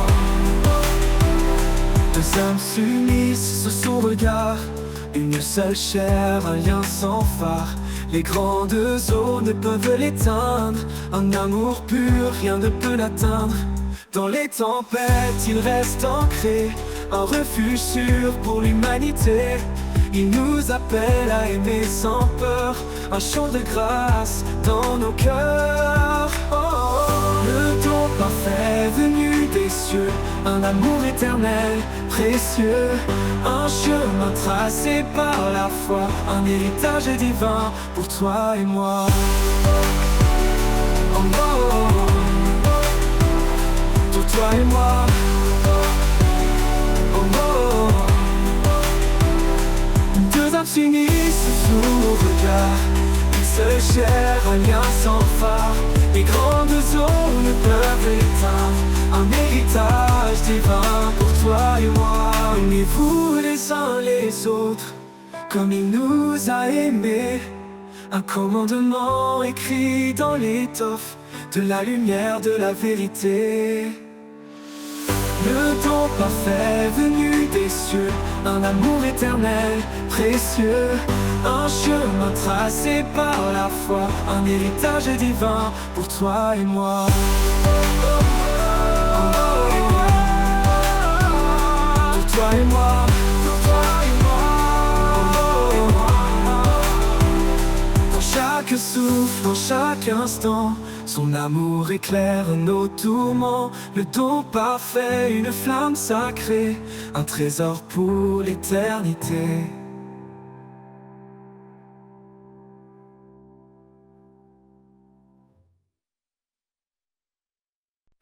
Deux âmes s'unissent sous son regard, une seule chair, un lien sans phare. Les grandes eaux ne peuvent l'éteindre, un amour pur, rien ne peut l'atteindre. Dans les tempêtes, il reste ancré, un refuge sûr pour l'humanité. Il nous appelle à aimer sans peur, un chant de grâce dans nos cœurs. Oh, oh. Le don parfait venu des cieux, un amour éternel, précieux. Un chemin tracé par la foi, un héritage divin pour toi et moi. Oh, oh, oh. Pour toi et moi. Oh, oh, oh. Deux âmes s'unissent sous le regard, une seule chair, un lien sans phare. Les grandes eaux ne peuvent l'éteindre, un héritage divin pour toi et moi. Aimez-vous les uns les autres, comme il nous a aimés. Un commandement écrit dans l'étoffe de la lumière de la vérité. Le don parfait venu des cieux, un amour éternel, précieux. Un chemin tracé par la foi, un héritage divin pour toi et moi. Pour toi et moi. Dans chaque souffle, dans chaque instant, son amour éclaire nos tourments. Le don parfait, une flamme sacrée, un trésor pour l'éternité.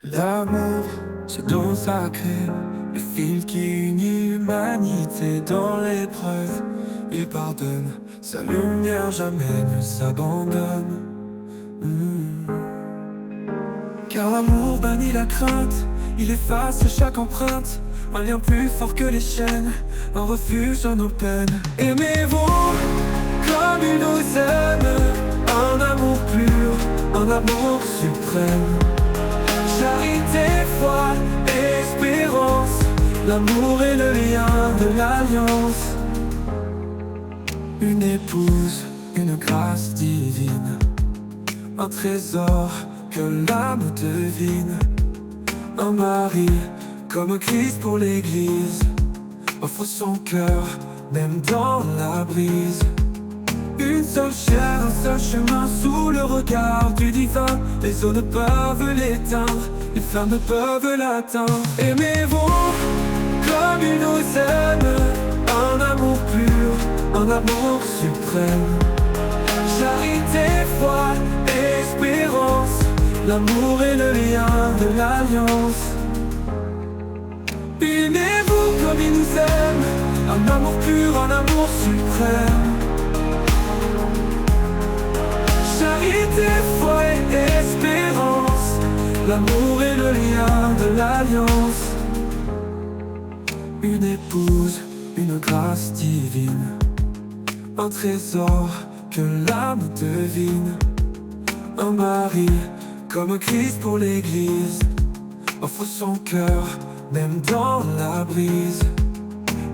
L'amour, ce don sacré, le fil qui unit l'humanité dans l'épreuve. Il pardonne, sa lumière jamais ne s'abandonne. Car l'amour bannit la crainte, il efface chaque empreinte. Un lien plus fort que les chaînes, un refuge à nos peines. Aimez-vous comme il nous aime, un amour pur, un amour suprême. Charité, foi, espérance, l'amour est le lien de l'alliance. Une épouse, une grâce divine, un trésor que l'âme devine. Un mari comme Christ pour l'église, offre son cœur même dans la brise. Une seule chair, un seul chemin sous le regard du divin. Les eaux ne peuvent l'éteindre, les flammes ne peuvent l'atteindre. Aimez-vous comme il nous aime, un amour pur, un amour suprême. Charité, foi, espérance, l'amour est le lien de l'alliance. Aimez-vous comme il nous aime, un amour pur, un amour suprême. Charité, foi et espérance, l'amour est le lien de l'alliance. Une épouse, une grâce divine, un trésor que l'âme devine. Un mari comme un Christ pour l'église, offre son cœur même dans la brise.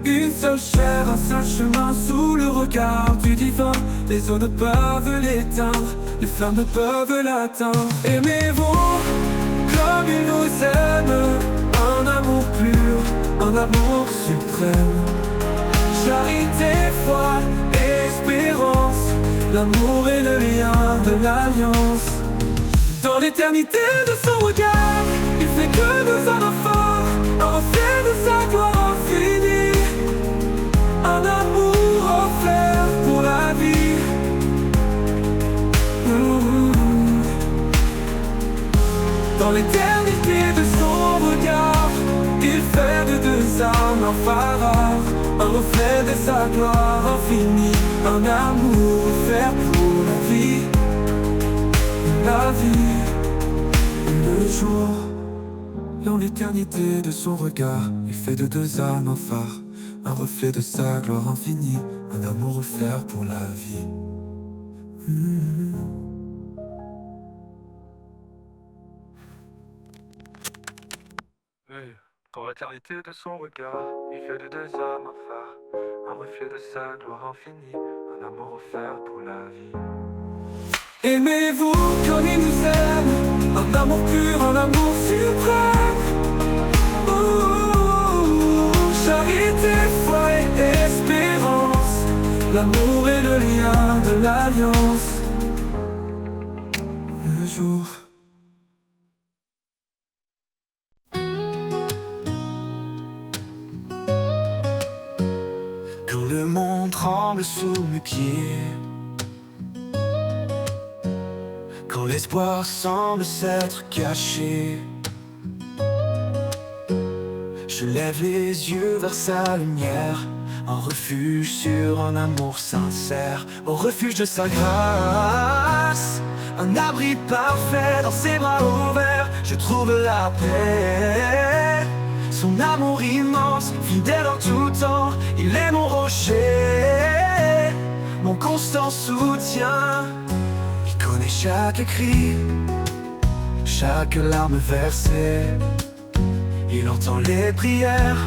Une seule chair, un seul chemin sous le regard du divin. Les eaux ne peuvent l'éteindre, les flammes ne peuvent l'atteindre. Aimez-vous comme il nous aime, un amour pur, un amour suprême. Charité, foi, espérance, l'amour est le lien de l'alliance. Dans l'éternité de son regard, il fait que nous en offre un reflet de sa gloire infinie. Un amour offert pour la vie. Dans l'éternité de son regard, il fait de deux âmes un phare, un reflet de sa gloire infinie. Un amour offert pour la vie. La vie, le jour. Dans l'éternité de son regard, il fait de deux âmes un phare, un reflet de sa gloire infinie, un amour offert pour la vie. Dans l'éternité de son regard, il fait de deux âmes un phare, un reflet de sa gloire infinie, un amour offert pour la vie. Aimez-vous comme il nous aime, un amour pur, un amour suprême. Charité, foi et espérance, l'amour est le lien de l'alliance. Le jour. Quand le monde tremble sous mes pieds, quand l'espoir semble s'être caché, je lève les yeux vers sa lumière, un refuge sur un amour sincère, au refuge de sa grâce, un abri parfait dans ses bras ouverts, je trouve la paix. Son amour immense, fidèle en tout temps, il est mon rocher, mon constant soutien. Il connaît chaque cri, chaque larme versée. Il entend les prières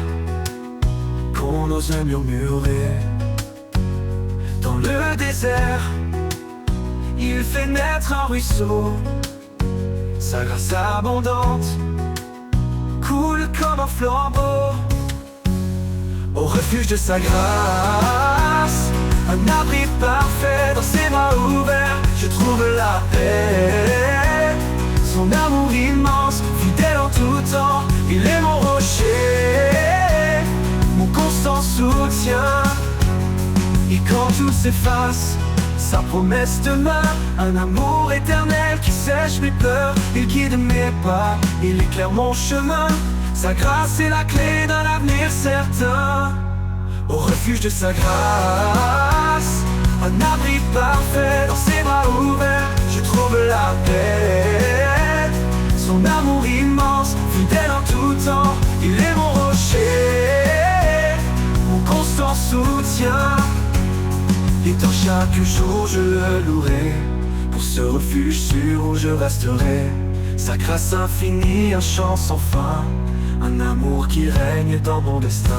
qu'on ose murmurer. Dans le désert, il fait naître un ruisseau. Sa grâce abondante coule comme un flambeau. Au refuge de sa grâce, un abri parfait dans ses bras ouverts, je trouve la paix. Son amour immense, fidèle en tout temps, il est mon rocher, mon constant soutien. Et quand tout s'efface, sa promesse demeure, un amour éternel qui sèche mes peurs. Il guide mes pas, il éclaire mon chemin. Sa grâce est la clé d'un avenir certain. Au refuge de sa grâce, un abri parfait dans ses bras ouverts, je trouve la paix. Son amour immense, fidèle en tout temps, il est mon rocher, mon constant soutien. Et dans chaque jour je le louerai, pour ce refuge sûr où je resterai. Sa grâce infinie, un chant sans fin, un amour qui règne dans mon destin.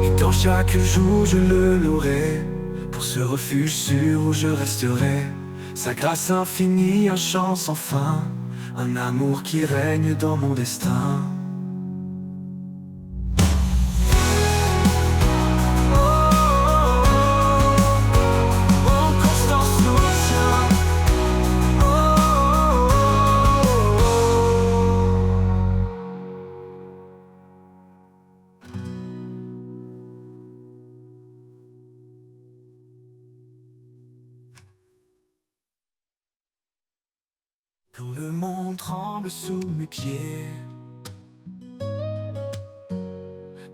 Et dans chaque jour je le louerai, pour ce refuge sûr où je resterai. Sa grâce infinie, un chant sans fin, un amour qui règne dans mon destin. Quand le monde tremble sous mes pieds,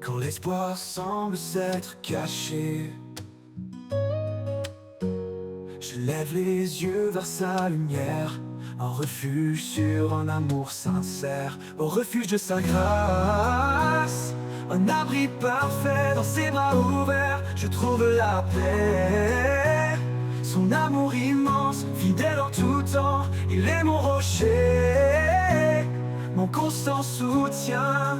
quand l'espoir semble s'être caché, Je lève les yeux vers sa lumière, un refuge sur un amour sincère. Au refuge de sa grâce, un abri parfait dans ses bras ouverts, je trouve la paix. Son amour immense, fidèle en tout temps, il est mon rocher, mon constant soutien.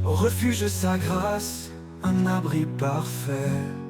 Au refuge de sa grâce, un abri parfait.